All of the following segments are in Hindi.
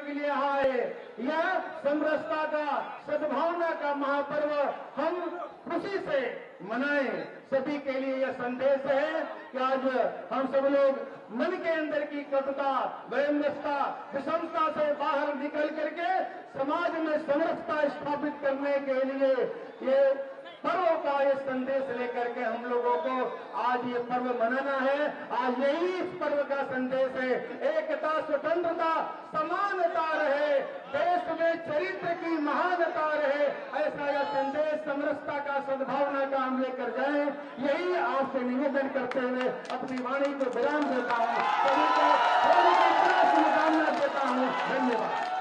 के लिए आए। यह समरसता का, सद्भावना का महापर्व हम खुशी से मनाएं। सभी के लिए यह संदेश है कि आज हम सब लोग मन के अंदर की कटुता, वैमनस्यता, विषमता से बाहर निकल करके समाज में समरसता स्थापित करने के लिए ये पर्व का ये संदेश लेकर के हम लोगों को आज ये पर्व मनाना है। आज यही इस पर्व का संदेश है, एकता, स्वतंत्रता, समानता रहे, देश में चरित्र की महानता रहे, ऐसा यह संदेश समरसता का, सद्भावना का हम लेकर जाएं। यही आपसे निवेदन करते हुए अपनी वाणी को विराम देता हूँ। सभी को होली की प्रार्थना शुभकामना देता हूँ। धन्यवाद।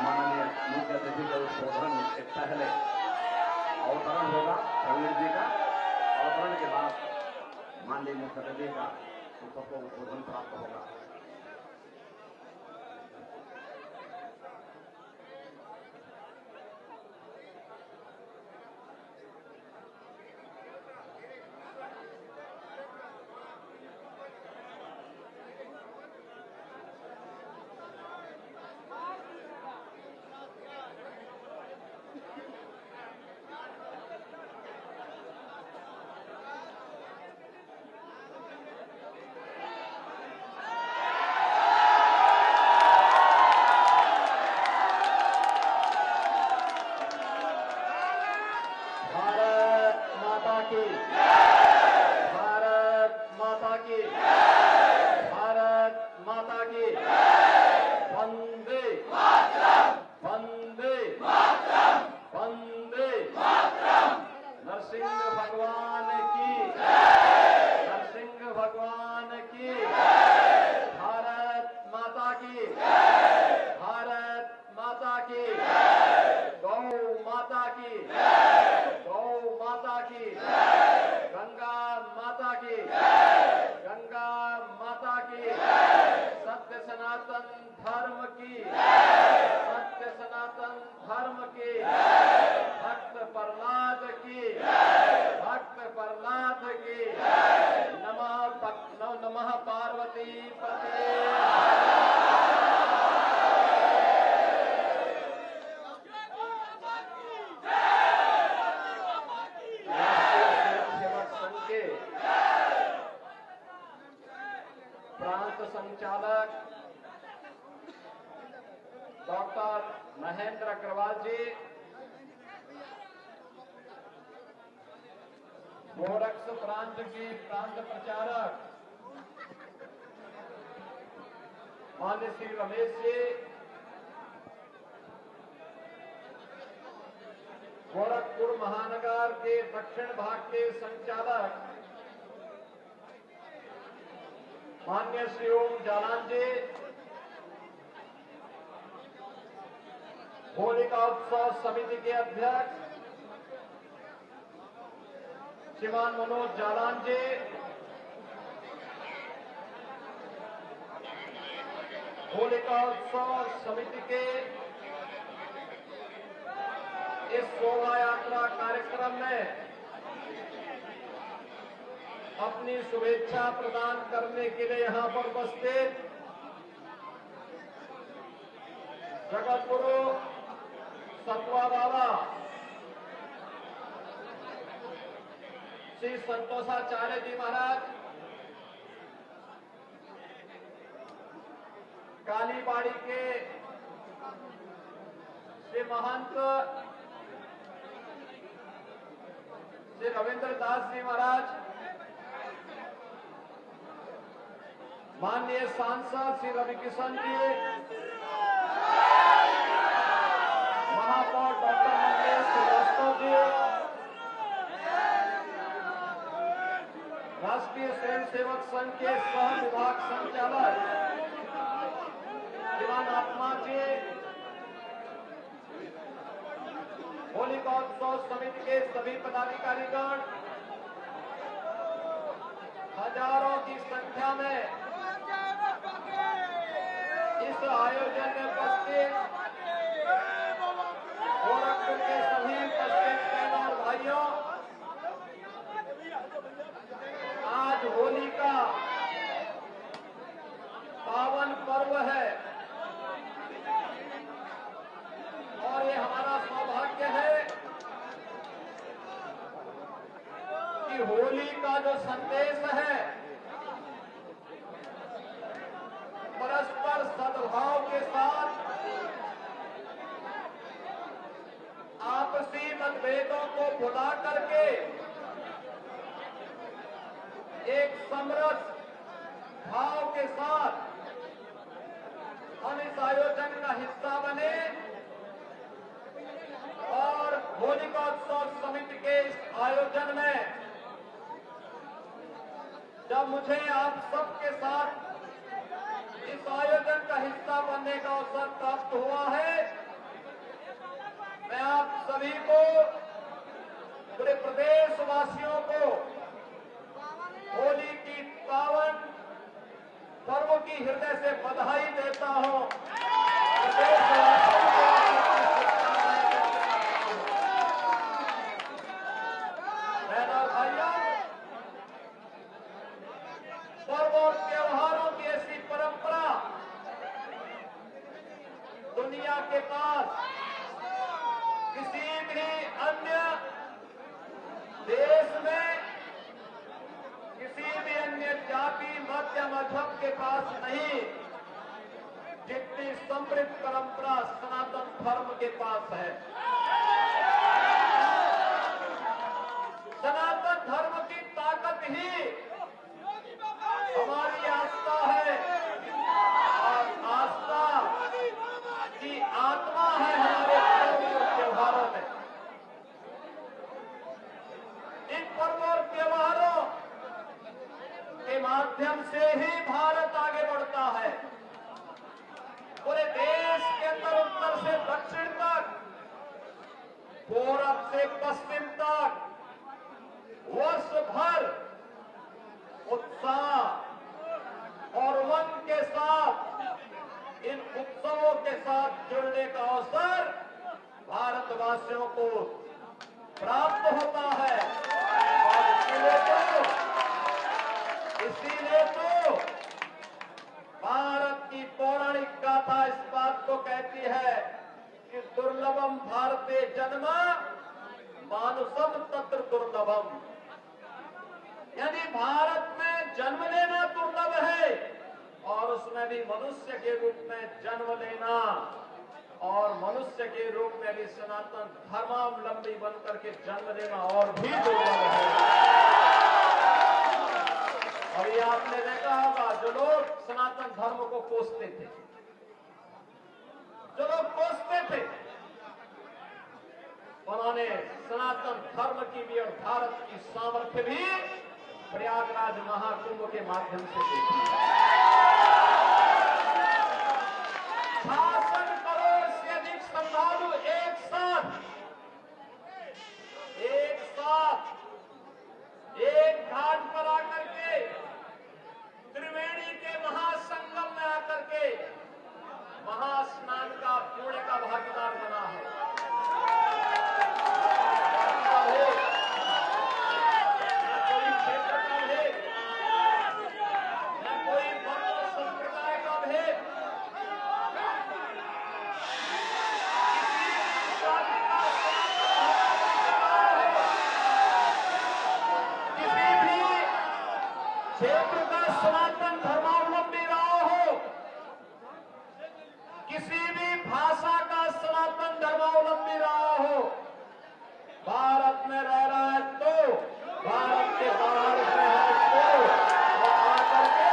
माननीय मुख्य अतिथि का उद्बोधन से पहले अवतरण होगा प्रवीण जी का। अवतरण के बाद माननीय मुख्य अतिथि का सबको उद्बोधन प्राप्त होगा। नमः पार्वती पते। प्रांत संचालक डॉक्टर महेंद्र अग्रवाल जी, गोरक्ष प्रांत के प्रांत प्रचारक मान्य श्री रमेश जी, गोरखपुर महानगर के दक्षिण भाग के संचालक मान्य श्री ओम जालान जी, होलिका उत्सव समिति के अध्यक्ष श्रीमान मनोज जालान जी, होलिका उत्सव समिति के इस शोभा यात्रा कार्यक्रम में अपनी शुभेच्छा प्रदान करने के लिए यहां पर उपस्थित जगत गुरु सतवा बाबा श्री संतोषाचार्य जी महाराज, कालीबाड़ी के श्री महंत श्री रविंद्र दास जी महाराज, माननीय सांसद श्री रविकिशन जी, महापौर डॉक्टर मंगेश श्रीवास्तव जी, राष्ट्रीय स्वयं सेवक संघ के सह विभाग संचालक श्रीमान आत्मा जी, होलिका उत्सव समिति के सभी पदाधिकारीगण, हजारों की संख्या में इस आयोजन में उपस्थित गोरखपुर के सभी उपस्थित बहनों और भाइयों, आज होली का होली का जो संदेश है, परस्पर सद्भाव के साथ आपसी मतभेदों को भुला करके एक समरस भाव के साथ हम इस आयोजन का हिस्सा बने और होलिकोत्सव समिति के इस आयोजन में जब मुझे आप सबके साथ इस आयोजन का हिस्सा बनने का अवसर प्राप्त हुआ है, मैं आप सभी को, पूरे प्रदेशवासियों को होली की पावन पर्व की हृदय से बधाई देता हूं। बहनों भाइयों, पर्व और त्योहारों की ऐसी परंपरा दुनिया के पास किसी भी अन्य देश में, किसी भी अन्य जाति मत या मजहब के पास नहीं, जितनी समृद्ध परंपरा सनातन धर्म के पास है। सनातन धर्म की ताकत ही हमारी आस्था है और आस्था की आत्मा है हमारे पर्व और त्योहारों में। इन पर्व और त्योहारों के माध्यम से ही भारत आगे बढ़ता है। पूरे देश के अंदर उत्तर से दक्षिण तक, पूरब से पश्चिम तक वर्ष भर उत्साह और उमंग के साथ इन उत्सवों के साथ जुड़ने का अवसर भारतवासियों को प्राप्त होता है। और इसीलिए तो भारत की पौराणिक गाथा इस बात को कहती है कि दुर्लभम भारते जन्म मानुषम तत्र दुर्लभम, यानी भारत में जन्म लेना दुर्लभ है और उसमें भी मनुष्य के रूप में जन्म लेना और मनुष्य के रूप में भी सनातन धर्मावलंबी बनकर के जन्म लेना और भी दुर्लभ है। और ये आपने देखा होगा, जो लोग सनातन धर्म को कोसते थे, जो लोग कोसते थे, उन्होंने सनातन धर्म की भी और भारत की सामर्थ्य भी प्रयागराज महाकुंभ के माध्यम से देखी। 66 करोड़ से अधिक श्रद्धालु एक साथ एक घाट पर आकर के, त्रिवेणी के महासंगम में आकर के महास्नान का पुण्य का भागीदार बना है। क्षेत्र का सनातन धर्मावलंबी रहा हो, किसी भी भाषा का सनातन धर्मावलंबी रहा हो, भारत में रह रहा है तो, भारत के बाहर से है तो वो आकर के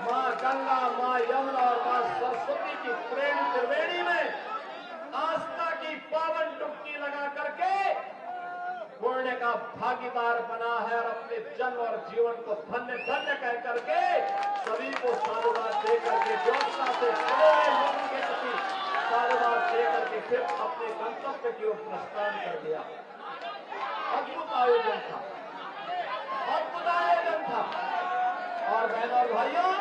मां गंगा, मां यमुना और मां सरस्वती की प्रेम त्रिवेणी में आस्था की पावन डुबकी लगा करके पुण्य का भागीदार बना है और अपने जन्म और जीवन को धन्य धन्य कह करके सभी को साधुवाद दे करके व्यवस्था से पूरे लोगों के प्रति साधुवाद दे करके फिर अपने गंतव्य की ओर प्रस्थान कर दिया। अद्भुत आयोजन था, अद्भुत आयोजन था। और बहनों और भाइयों,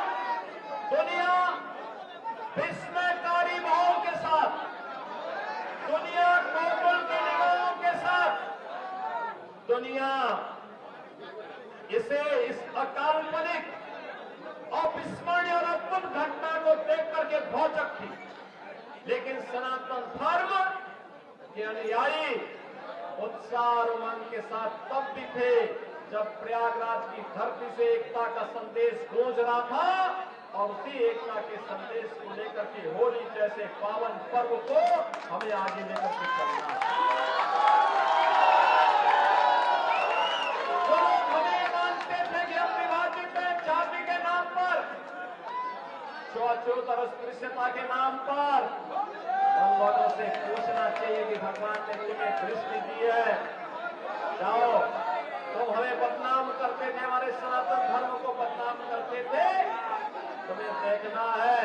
दुनिया विस्मयकारी भाव के साथ, दुनिया कोमल की निगाहों के साथ, दुनिया इसे इस अकाल्पनिक अविस्मरणीय और अद्भुत घटना को देख करके भौचक थी। लेकिन सनातन धर्म के अनुयायी उत्साह और उमंग के साथ तब भी थे जब प्रयागराज की धरती से एकता का संदेश गूंज रहा था और उसी एकता के संदेश को लेकर के होली जैसे पावन पर्व को हमें आगे लेकर के चलना है। जो लोग हमें मानते थे कि हम विभाजित हैं जाति के नाम पर, छुआछूत और अस्पृश्यता के नाम पर, उन लोगों से पूछना चाहिए कि भगवान ने तुम्हें दृष्टि दी है, जाओ तुम हमें बदनाम करते थे, हमारे सनातन धर्म को बदनाम करते थे, तुम्हें देखना है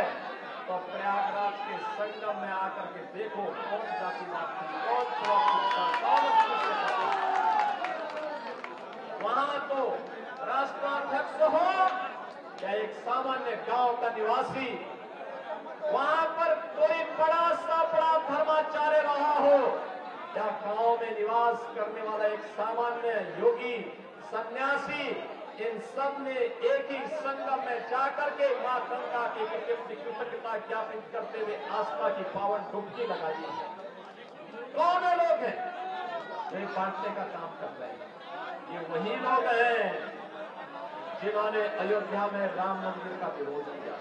तो प्रयागराज के संगम में आकर के देखो कौन जातिवाद थी, कौन छुआछूत था, कौन अस्पृश्यता थी। वहां तो राष्ट्राध्यक्ष हो या एक सामान्य गांव का निवासी, वहां पर कोई बड़ा सा बड़ा धर्माचार्य रहा हो या गांव में निवास करने वाला एक सामान्य योगी सन्यासी, इन सब ने एक ही संगम में जाकर के मां गंगा की प्रति कृतज्ञता ज्ञापित करते हुए आस्था की पावन डुबकी लगाई है। कौन लोग हैं जो बांटने का काम कर रहे हैं? ये वही लोग हैं जिन्होंने अयोध्या में राम मंदिर का विरोध किया।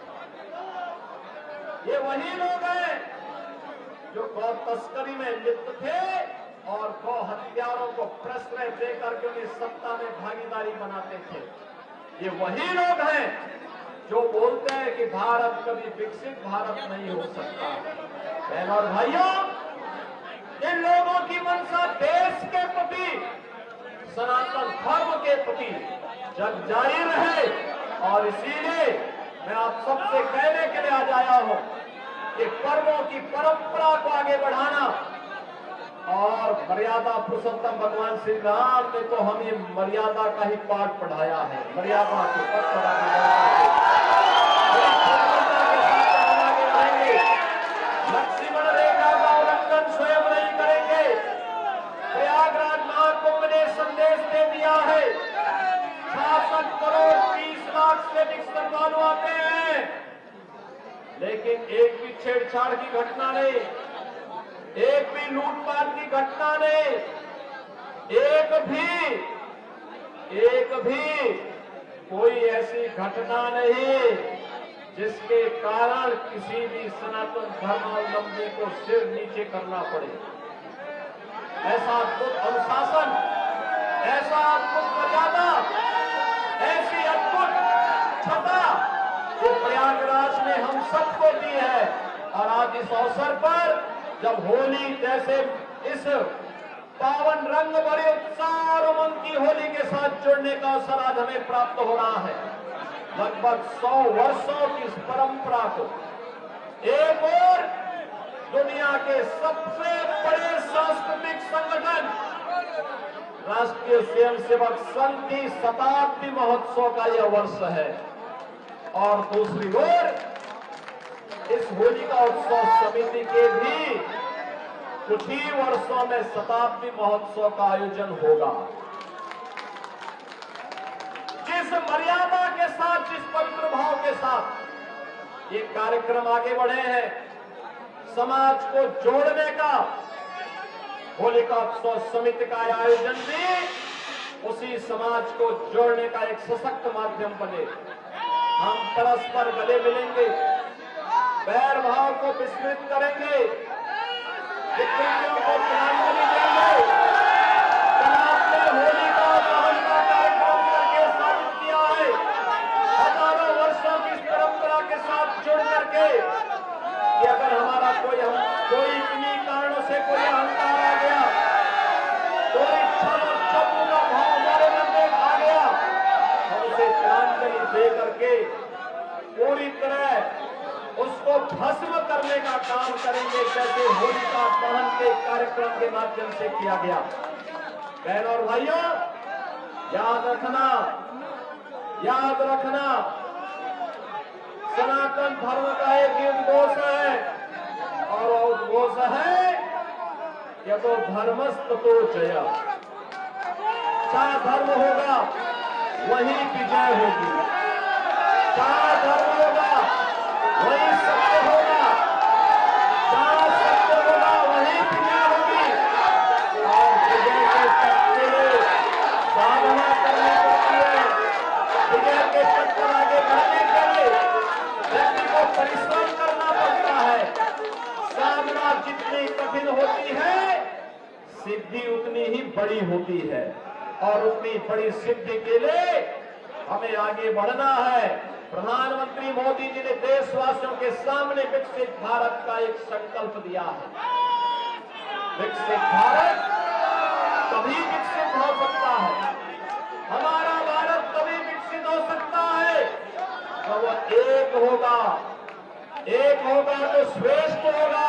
ये वही लोग हैं जो गौ तस्करी में लिप्त थे और गौ हत्यारों को प्रश्रय देकर के उन्हें सत्ता में भागीदारी बनाते थे। ये वही लोग हैं जो बोलते हैं कि भारत कभी विकसित भारत नहीं हो सकता। बहनों और भाइयों, इन लोगों की मंशा देश के प्रति, सनातन धर्म के प्रति जग जारी रहे और इसीलिए मैं आप सबसे कहने के लिए आज आया हूं कि पर्वों की परंपरा को आगे बढ़ाना और मर्यादा पुरुषोत्तम भगवान श्री राम ने तो हमें मर्यादा का ही पाठ पढ़ाया है। मर्यादा के पथ पर आगे बढ़ेंगे, लक्ष्मण रेखा का उल्लंघन स्वयं नहीं करेंगे। प्रयागराज महाकुंभ ने संदेश दे दिया है, 66 करोड़ 30 लाख से अधिक श्रद्धालु आते हैं, लेकिन एक भी छेड़छाड़ की घटना नहीं, एक भी लूटपाट की घटना नहीं, एक भी कोई ऐसी घटना नहीं जिसके कारण किसी भी सनातन धर्मावलंबी को सिर नीचे करना पड़े। ऐसा अद्भुत अनुशासन, ऐसा अद्भुत मर्यादा, ऐसी अद्भुत छटा जो प्रयागराज ने हम सबको दी है। और आज इस अवसर पर जब होली जैसे इस पावन रंग भरे उत्साह और उमंग की होली के साथ जुड़ने का अवसर आज हमें प्राप्त हो रहा है, लगभग 100 वर्षों की इस परंपरा को एक और दुनिया के सबसे बड़े सांस्कृतिक संगठन राष्ट्रीय स्वयंसेवक संघ की शताब्दी महोत्सव का यह वर्ष है और दूसरी ओर इस होलिका उत्सव समिति के भी कुछ ही वर्षों में शताब्दी महोत्सव का आयोजन होगा। जिस मर्यादा के साथ, जिस पवित्र भाव के साथ ये कार्यक्रम आगे बढ़े हैं, समाज को जोड़ने का होलिका उत्सव समिति का आयोजन भी उसी समाज को जोड़ने का एक सशक्त माध्यम बने। हम परस्पर गले मिलेंगे, बैर भाव को विस्मृत करेंगे, विकृतियों को श्रद्धांजलि देंगे। कल आपने होलिका दहन का कार्यक्रम करके साबित किया है, हजारों वर्षों की इस परंपरा के साथ जुड़ करके कि अगर हमारा कोई किन्हीं कारणों से कोई अहंकार आ गया, कोई छल और चपू का भाव हमारे मन में आ गया, हम उसे श्रद्धांजलि दे करके पूरी तरह उसको भस्म करने का काम करेंगे, जैसे होलिका दहन के कार्यक्रम के माध्यम से किया गया। बहनों और भाइयों, याद रखना सनातन धर्म का एक ही उद्घोष है और वो उद्घोष है कि तो धर्मस्त तो जय। जहां धर्म होगा वहीं विजय होगी, जहां धर्म होगा वहीं सत्य होगा, जहां सत्य होगा वहीं विजय होगी और विजय परिश्रम करना पड़ता है। साधना जितनी कठिन होती है, सिद्धि उतनी ही बड़ी होती है, और उतनी बड़ी सिद्धि के लिए हमें आगे बढ़ना है। प्रधानमंत्री मोदी जी ने देशवासियों के सामने विकसित भारत का एक संकल्प दिया है। विकसित भारत तभी विकसित हो सकता है, हमारा भारत तभी विकसित हो सकता है जब वो एक होगा तो श्रेष्ठ होगा,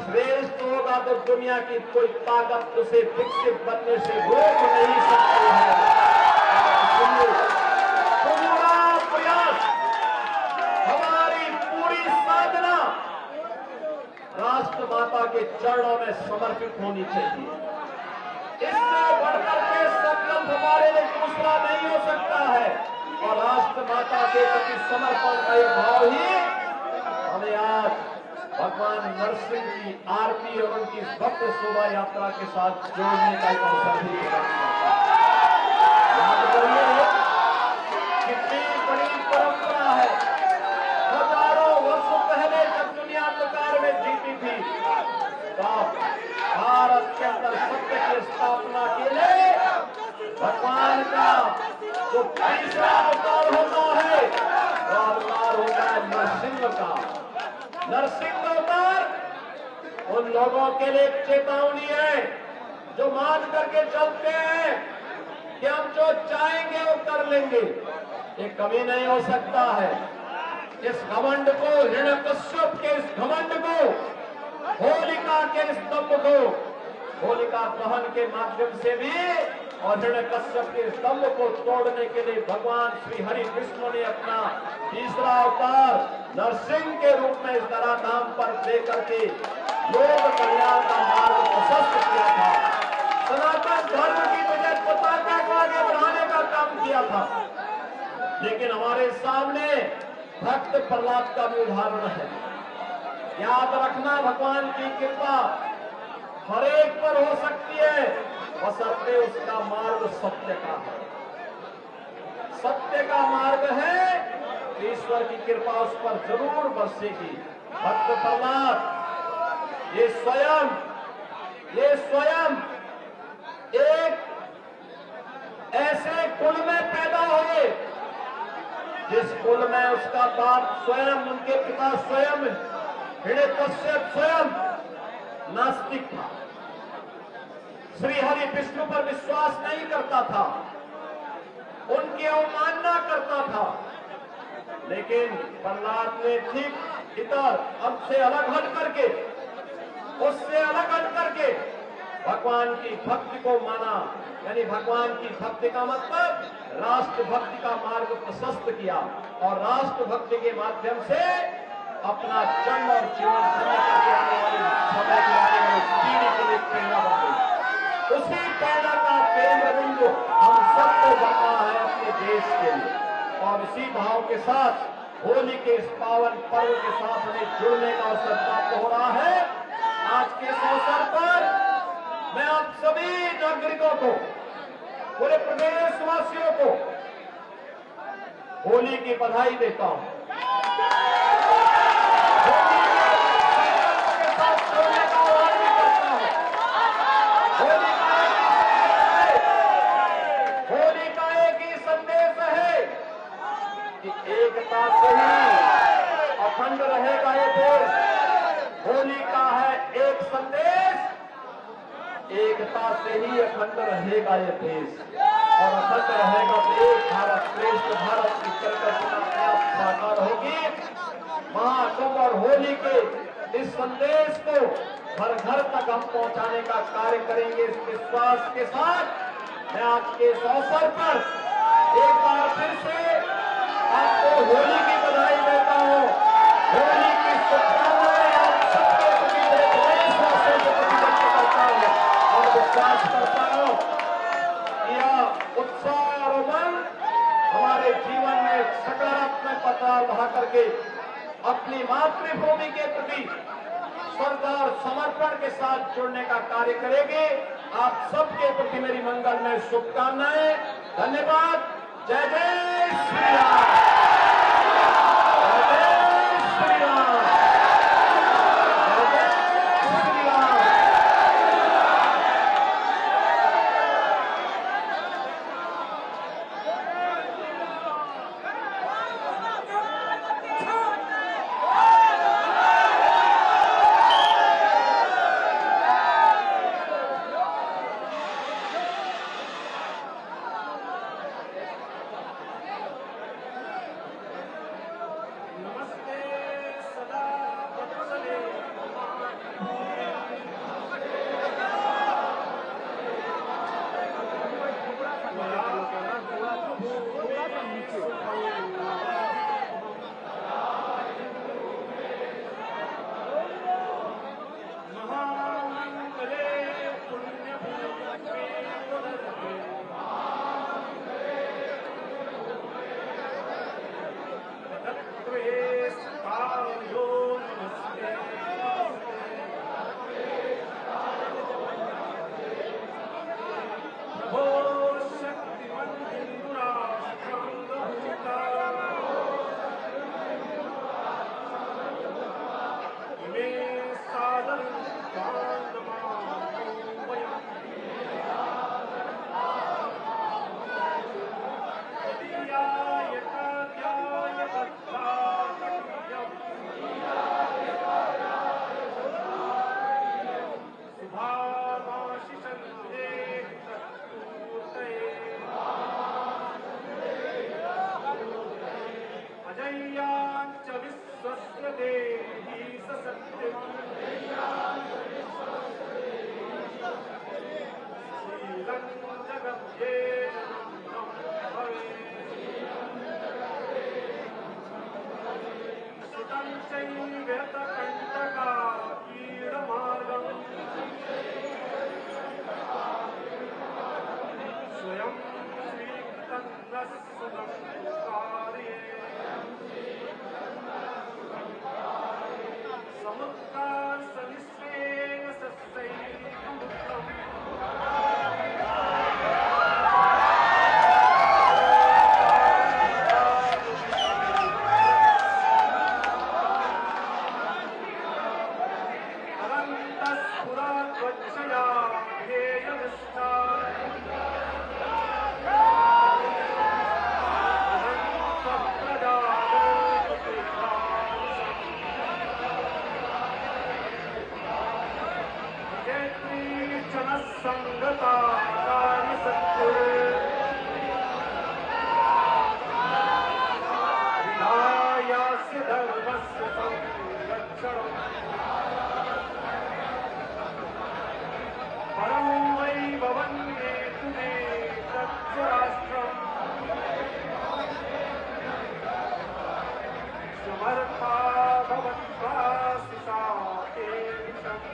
श्रेष्ठ होगा तो दुनिया की कोई ताकत उसे विकसित बनने से रोक नहीं सकती है। पूरा प्रयास, हमारी पूरी साधना राष्ट्र माता के चरणों में समर्पित होनी चाहिए। इससे बढ़कर के संकल्प हमारे लिए दूसरा नहीं हो सकता है, और राष्ट्र माता के प्रति समर्पण का ये भाव ही हमें आज भगवान नरसिंह की आरती और उनकी भक्त शोभा यात्रा के साथ जोड़ने का एक अवसर भी प्रदान करता है। याद करिए कितनी बड़ी परंपरा है। हजारों वर्षों पहले जब दुनिया अंधकार में जीती थी, तब भारत के अंदर सत्य की स्थापना के लिए भगवान का जो तीसरा अवतार होता है, वो अवतार होता है नरसिंह का। नरसिंह अवतार उन लोगों के लिए चेतावनी है जो मान करके चलते हैं कि हम जो चाहेंगे वो कर लेंगे। ये कभी नहीं हो सकता है। इस घमंड को, हिरण्यकश्यप के इस घमंड को, होलिका के इस स्तंभ को, होलिका दहन के माध्यम से भी और हिरण्यकश्यप के स्तंभ को तोड़ने के लिए भगवान श्री हरि विष्णु ने अपना तीसरा अवतार नरसिंह के रूप में इस धरा नाम पर देकर के लोक कल्याण का मार्ग प्रशस्त किया था। सनातन धर्म की वजह पताका को आगे बढ़ाने का काम किया था। लेकिन हमारे सामने भक्त प्रहलाद का भी उदाहरण है। याद रखना, भगवान की कृपा हर एक पर हो सकती है, बशर्ते उसका मार्ग सत्य का है। सत्य का मार्ग है, ईश्वर की कृपा उस पर जरूर बरसेगी। भक्त प्रहलाद ये स्वयं एक ऐसे कुल में पैदा हुए जिस कुल में उसका बाप स्वयं, उनके पिता स्वयं हिरण्यकश्यप स्वयं नास्तिक था, श्री हरि विष्णु पर विश्वास नहीं करता था, उनकी अवमानना करता था। लेकिन प्रहलाद ने ठीक इधर हमसे अलग हट करके, उससे अलग हट करके भगवान की भक्ति को माना। यानी भगवान की भक्ति का मतलब राष्ट्र भक्ति का मार्ग प्रशस्त किया, और राष्ट्र भक्ति के माध्यम से अपना जन्म और जीवन धन्य करके आने वाली समय की आने वाली पीढ़ी के लिए प्रेरणा बन गई। उसी प्रेरणा का केंद्र बिंदु हम सबको बनना है अपने देश के लिए। और इसी भाव के साथ होली के इस पावन पर्व के साथ हमें जुड़ने का अवसर प्राप्त हो रहा है। आज के इस अवसर पर मैं आप सभी नागरिकों को, पूरे प्रदेशवासियों को होली की बधाई देता हूं। के साथ जोड़ने का आह्वान भी करता हूं। होली का एक ही संदेश है कि एकता से ही अखंड रहेगा ये देश। होली का है एक संदेश, एकता से ही अखंड रहेगा ये देश, और अखंड रहेगा तो एक भारत श्रेष्ठ भारत की परिकल्पना अपने आप साकार होगी। महाकुंभ और होली के इस संदेश को घर घर तक हम पहुंचाने का कार्य करेंगे। इस विश्वास के साथ मैं आज के इस अवसर पर एक बार फिर से आपको होली की बधाई देता हूं। होली की शुभकामनाएं आप सबके प्रति मेरे देशवासियों के प्रति व्यक्त करता हूं, और विश्वास करता हूं कि यह उत्साह और उमंग हमारे जीवन में सकारात्मक बदलाव ला करके अपनी मातृभूमि के प्रति श्रद्धा और समर्पण के साथ जुड़ने का कार्य करेंगे। आप सबके प्रति मेरी मंगलमय शुभकामनाएं। धन्यवाद। जय जय श्री राम। जय जय श्री विश्वस्य देहि स सत्यम् शीलं जगद्येन सुतं चैव्यतकण्टका कीडमार्गम् स्वयं श्रीकृतन्नः कार्ये समुत्कर्षनिश्चयेन सस्यैकमुक्तम् अनन्तस्फुरद्वक्षया ध्येयनिष्ठा संगता कार्य सत्य विधायास्य धर्मस्य संरक्षणम् परं वै भवन्ये तुमे तच्चराष्ट्रम् समर्था भवत्वासिता एषम्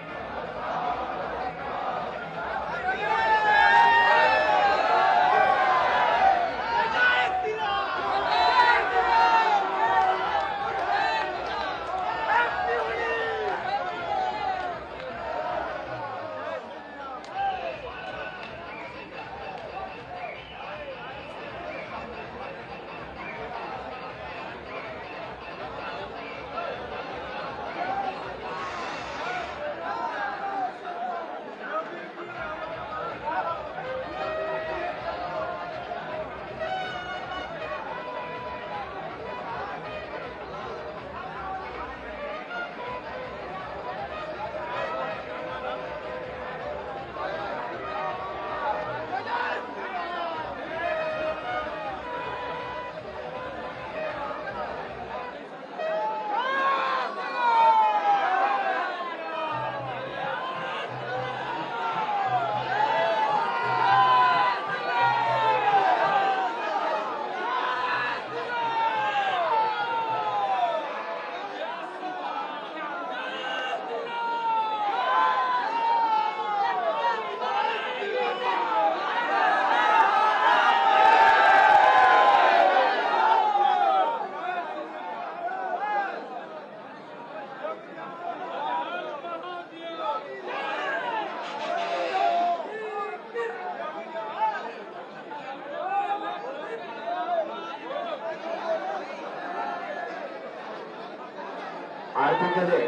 आरती के लिए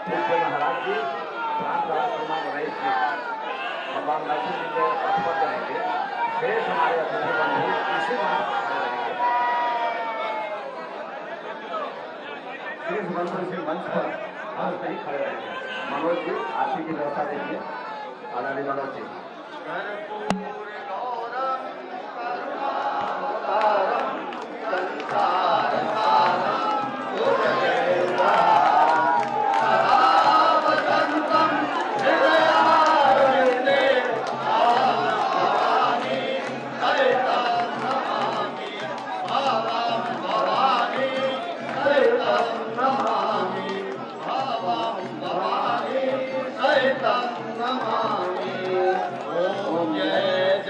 पूज्य महाराज जी प्राण राजकुमार रईस जी भगवान लक्ष्मी जी को अर्पण करेंगे। शेष हमारे अतिथि बंधु इसी मंच पर खड़े रहेंगे। शेष बंधु इसी मंच पर हम कहीं खड़े रहेंगे। मनोज जी आरती की व्यवस्था देंगे। आदरणीय मनोज जी। ओम जय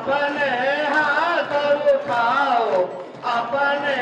अपने हाथ उठाओ, अपने